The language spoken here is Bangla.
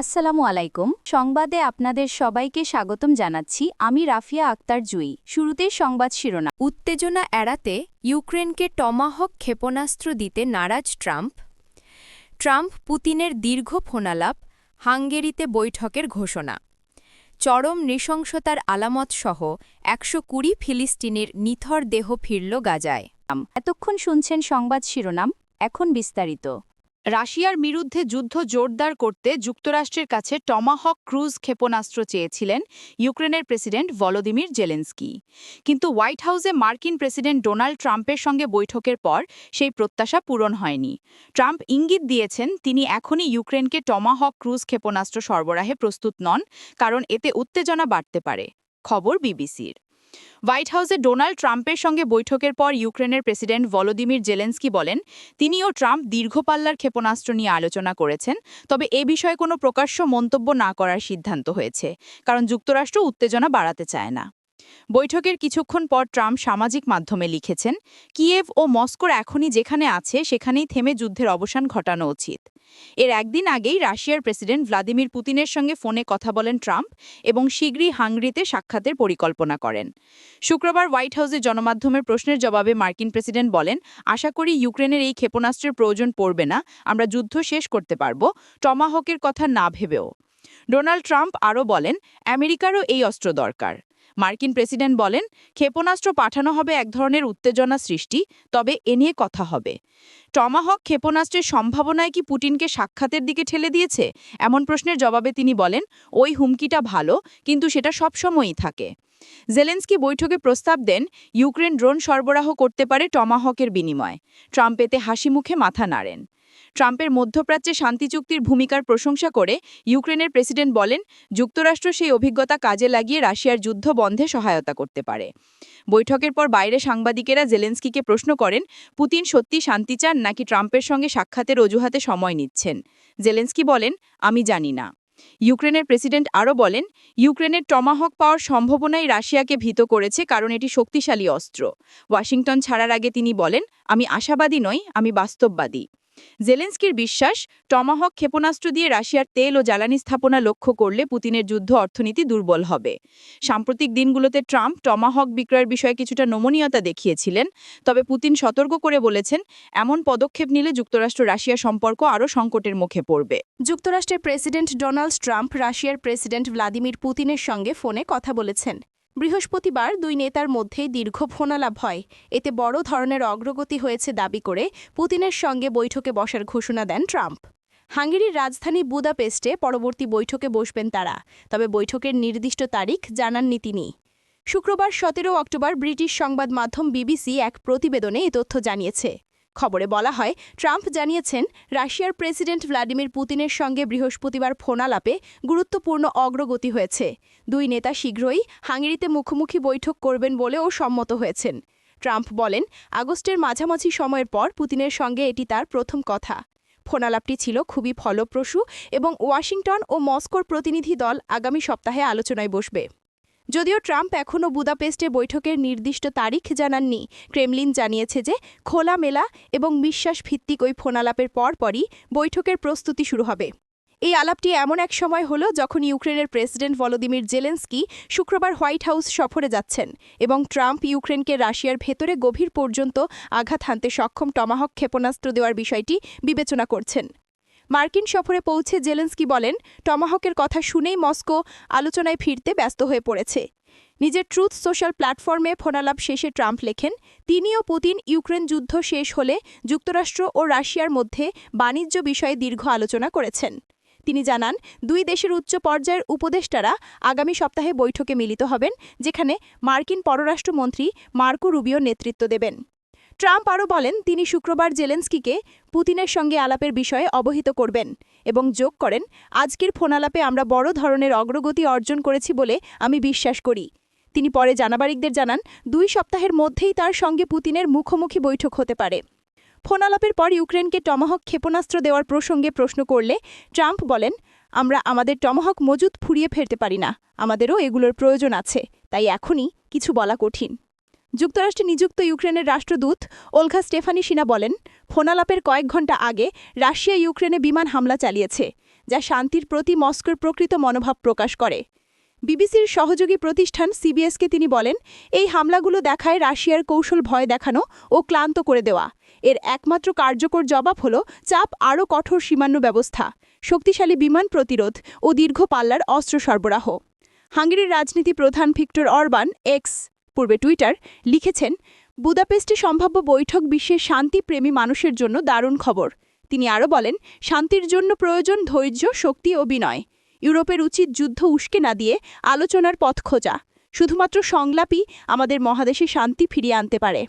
আসসালামু আলাইকুম। সংবাদে আপনাদের সবাইকে স্বাগতম জানাচ্ছি। আমি রাফিয়া আক্তার জুই। শুরুতেই সংবাদ শিরোনাম। উত্তেজনা এড়াতে ইউক্রেনকে টমাহক ক্ষেপণাস্ত্র দিতে নারাজ ট্রাম্প পুতিনের দীর্ঘ ফোনালাপ, হাঙ্গেরিতে বৈঠকের ঘোষণা। চরম নৃশংসতার আলামতসহ ১২০ ফিলিস্তিনির নিথর দেহ ফিরল গাজায়। এতক্ষণ শুনছেন সংবাদ শিরোনাম, এখন বিস্তারিত। রাশিয়ার বিরুদ্ধে যুদ্ধ জোরদার করতে যুক্তরাষ্ট্রের কাছে টমাহক ক্রুজ ক্ষেপণাস্ত্র চেয়েছিলেন ইউক্রেনের প্রেসিডেন্ট ভলোদিমির জেলেনস্কি। কিন্তু হোয়াইট হাউসে মার্কিন প্রেসিডেন্ট ডোনাল্ড ট্রাম্পের সঙ্গে বৈঠকের পর সেই প্রত্যাশা পূরণ হয়নি। ট্রাম্প ইঙ্গিত দিয়েছেন তিনি এখনই ইউক্রেনকে টমাহক ক্রুজ ক্ষেপণাস্ত্র সরবরাহে প্রস্তুত নন, কারণ এতে উত্তেজনা বাড়তে পারে। খবর বিবিসির। হোয়াইট হাউসে ডোনাল্ড ট্রাম্পের সঙ্গে বৈঠকের পর ইউক্রেনের প্রেসিডেন্ট ভলোদিমির জেলেনস্কি বলেন তিনি ও ট্রাম্প দীর্ঘপাল্লার ক্ষেপণাস্ত্র নিয়ে আলোচনা করেছেন, তবে এ বিষয়ে কোনো প্রকাশ্য মন্তব্য না করার সিদ্ধান্ত হয়েছে, কারণ যুক্তরাষ্ট্র উত্তেজনা বাড়াতে চায় না। বৈঠকের কিছুক্ষণ পর ট্রাম্প সামাজিক মাধ্যমে লিখেছেন, কিয়েভ ও মস্কোর এখনই যেখানে আছে সেখানেই থেমে যুদ্ধের অবসান ঘটানো উচিত। এর একদিন আগেই রাশিয়ার প্রেসিডেন্ট ভ্লাদিমির পুতিনের সঙ্গে ফোনে কথা বলেন ট্রাম্প এবং শীঘ্রই হাঙ্গেরিতে সাক্ষাতের পরিকল্পনা করেন। শুক্রবার হোয়াইট হাউসে গণমাধ্যমের প্রশ্নের জবাবে মার্কিন প্রেসিডেন্ট বলেন, আশা করি ইউক্রেনের এই ক্ষেপণাস্ত্রের প্রয়োজন পড়বে না, আমরা যুদ্ধ শেষ করতে পারব, টমাহকের কথা না ভেবেও। ডোনাল্ড ট্রাম্প আরও বলেন, আমেরিকারও এই অস্ত্র দরকার। মার্কিন প্রেসিডেন্ট বলেন, ক্ষেপণাস্ত্র পাঠানো হবে এক ধরনের উত্তেজনা সৃষ্টি, তবে এ নিয়ে কথা হবে। টমাহক ক্ষেপণাস্ত্রের সম্ভাবনায় কি পুটিনকে সাক্ষাতের দিকে ঠেলে দিয়েছে? এমন প্রশ্নের জবাবে তিনি বলেন, ওই হুমকিটা ভালো, কিন্তু সেটা সবসময়ই থাকে। জেলেনস্কি বৈঠকে প্রস্তাব দেন ইউক্রেন ড্রোন সরবরাহ করতে পারে টমাহকের বিনিময়ে। ট্রাম্প এতে হাসি মুখে মাথা নাড়েন। ট্রাম্পের মধ্যপ্রাচ্যে শান্তি চুক্তির ভূমিকার প্রশংসা করে ইউক্রেনের প্রেসিডেন্ট বলেন, যুক্তরাষ্ট্র সেই অভিজ্ঞতা কাজে লাগিয়ে রাশিয়ার যুদ্ধ বন্ধে সহায়তা করতে পারে। বৈঠকের পর বাইরে সাংবাদিকেরা জেলেনস্কিকে প্রশ্ন করেন, পুতিন সত্যি শান্তি চান নাকি ট্রাম্পের সঙ্গে সাক্ষাতের অজুহাতে সময় নিচ্ছেন? জেলেনস্কি বলেন, আমি জানি না। ইউক্রেনের প্রেসিডেন্ট আরও বলেন, ইউক্রেনের টমাহক পাওয়ার সম্ভাবনাই রাশিয়াকে ভীত করেছে, কারণ এটি শক্তিশালী অস্ত্র। ওয়াশিংটন ছাড়ার আগে তিনি বলেন, আমি আশাবাদী নই, আমি বাস্তববাদী। জেলেনস্কির বিশ্বাস, টমাহক ক্ষেপণাস্ত্র দিয়ে রাশিয়ার তেল ও জ্বালানি স্থাপনা লক্ষ্য করলে পুতিনের যুদ্ধ অর্থনীতি দুর্বল হবে। সাম্প্রতিক দিনগুলোতে ট্রাম্প টমাহক বিক্রয়ের বিষয়ে কিছুটা নমনীয়তা দেখিয়েছিলেন, তবে পুতিন সতর্ক করে বলেছেন, এমন পদক্ষেপ নিলে যুক্তরাষ্ট্র রাশিয়া সম্পর্ক আরও সংকটের মুখে পড়বে। যুক্তরাষ্ট্রের প্রেসিডেন্ট ডোনাল্ড ট্রাম্প রাশিয়ার প্রেসিডেন্ট ভ্লাদিমির পুতিনের সঙ্গে ফোনে কথা বলেছেন। বৃহস্পতিবার দুই নেতার মধ্যেই দীর্ঘ ফোনালাপ হয়। এতে বড় ধরনের অগ্রগতি হয়েছে দাবি করে পুতিনের সঙ্গে বৈঠকে বসার ঘোষণা দেন ট্রাম্প। হাঙ্গেরির রাজধানী বুদাপেস্টে পরবর্তী বৈঠকে বসবেন তারা, তবে বৈঠকের নির্দিষ্ট তারিখ জানাননি তিনি। শুক্রবার ১৭ অক্টোবর ব্রিটিশ সংবাদ মাধ্যম বিবিসি এক প্রতিবেদনে এ তথ্য জানিয়েছে। খবরে বলা হয়, ট্রাম্প জানিয়েছেন রাশিয়ার প্রেসিডেন্ট ভ্লাদিমির পুতিনের সঙ্গে বৃহস্পতিবার ফোনালাপে গুরুত্বপূর্ণ অগ্রগতি হয়েছে। দুই নেতা শীঘ্রই হাঙ্গেরিতে মুখোমুখি বৈঠক করবেন বলেও সম্মত হয়েছেন। ট্রাম্প বলেন, আগস্টের মাঝামাঝি সময়ের পর পুতিনের সঙ্গে এটি তার প্রথম কথা। ফোনালাপটি ছিল খুবই ফলপ্রসূ এবং ওয়াশিংটন ও মস্কোর প্রতিনিধি দল আগামী সপ্তাহে আলোচনায় বসবে। যদিও ট্রাম্প এখনও বুদাপেস্টে বৈঠকের নির্দিষ্ট তারিখ জানাননি, ক্রেমলিন জানিয়েছে যে খোলামেলা এবং বিশ্বাসভিত্তিক ওই ফোনালাপের পরপরই বৈঠকের প্রস্তুতি শুরু হবে। এই আলাপটি এমন এক সময় হলো যখন ইউক্রেনের প্রেসিডেন্ট ভলোদিমির জেলেনস্কি শুক্রবার হোয়াইট হাউস সফরে যাচ্ছেন এবং ট্রাম্প ইউক্রেনকে রাশিয়ার ভেতরে গভীর পর্যন্ত আঘাত হানতে সক্ষম টমাহক ক্ষেপণাস্ত্র দেওয়ার বিষয়টি বিবেচনা করছেন। মার্কিন সফরে পৌঁছে জেলেনস্কি বলেন, টমাহকের কথা শুনেই মস্কো আলোচনায় ফিরতে ব্যস্ত হয়ে পড়েছে। নিজের ট্রুথ সোশ্যাল প্ল্যাটফর্মে ফোনালাপ শেষে ট্রাম্প লেখেন, তিনি ও পুতিন ইউক্রেন যুদ্ধ শেষ হলে যুক্তরাষ্ট্র ও রাশিয়ার মধ্যে বাণিজ্য বিষয়ে দীর্ঘ আলোচনা করেছেন। তিনি জানান, দুই দেশের উচ্চ পর্যায়ের উপদেষ্টারা আগামী সপ্তাহে বৈঠকে মিলিত হবেন, যেখানে মার্কিন পররাষ্ট্রমন্ত্রী মার্কো রুবিও নেতৃত্ব দেবেন। ট্রাম্প আরও বলেন, তিনি শুক্রবার জেলেনস্কিকে পুতিনের সঙ্গে আলাপের বিষয়ে অবহিত করবেন এবং যোগ করেন, আজকের ফোনালাপে আমরা বড় ধরনের অগ্রগতি অর্জন করেছি বলে আমি বিশ্বাস করি। তিনি পরে জানাবারিকদের জানান, 2 সপ্তাহের মধ্যেই তার সঙ্গে পুতিনের মুখোমুখি বৈঠক হতে পারে। ফোনালাপের পর ইউক্রেনকে টমাহক ক্ষেপণাস্ত্র দেওয়ার প্রসঙ্গে প্রশ্ন করলে ট্রাম্প বলেন, আমরা আমাদের টমাহক মজুদ ফুরিয়ে ফেলতে পারি না, আমাদেরও এগুলোর প্রয়োজন আছে, তাই এখনই কিছু বলা কঠিন। যুক্তরাষ্ট্রে নিযুক্ত ইউক্রেনের রাষ্ট্রদূত ওলঘা স্টেফানিসিনা বলেন, ফোনালাপের কয়েক ঘণ্টা আগে রাশিয়া ইউক্রেনে বিমান হামলা চালিয়েছে, যা শান্তির প্রতি মস্কোর প্রকৃত মনোভাব প্রকাশ করে। বিবিসির সহযোগী প্রতিষ্ঠান সিবিএসকে তিনি বলেন, এই হামলাগুলো দেখায় রাশিয়ার কৌশল ভয় দেখানো ও ক্লান্ত করে দেওয়া। এর একমাত্র কার্যকর জবাব হল চাপ আরও কঠোর সীমান্ত ব্যবস্থা, শক্তিশালী বিমান প্রতিরোধ ও দীর্ঘ পাল্লার অস্ত্র সরবরাহ। হাঙ্গেরির রাজনীতি প্রধান ভিক্টর অরবান এক্স পূর্বে টুইটার লিখেছেন, বুদাপেস্টে সম্ভাব্য বৈঠক বিশ্বের শান্তিপ্রেমী মানুষের জন্য দারুণ খবর। তিনি আরও বলেন, শান্তির জন্য প্রয়োজন ধৈর্য, শক্তি ও বিনয়। ইউরোপের উচিত যুদ্ধ উস্কে না দিয়ে আলোচনার পথ খোঁজা। শুধুমাত্র সংলাপই আমাদের মহাদেশে শান্তি ফিরিয়ে আনতে পারে।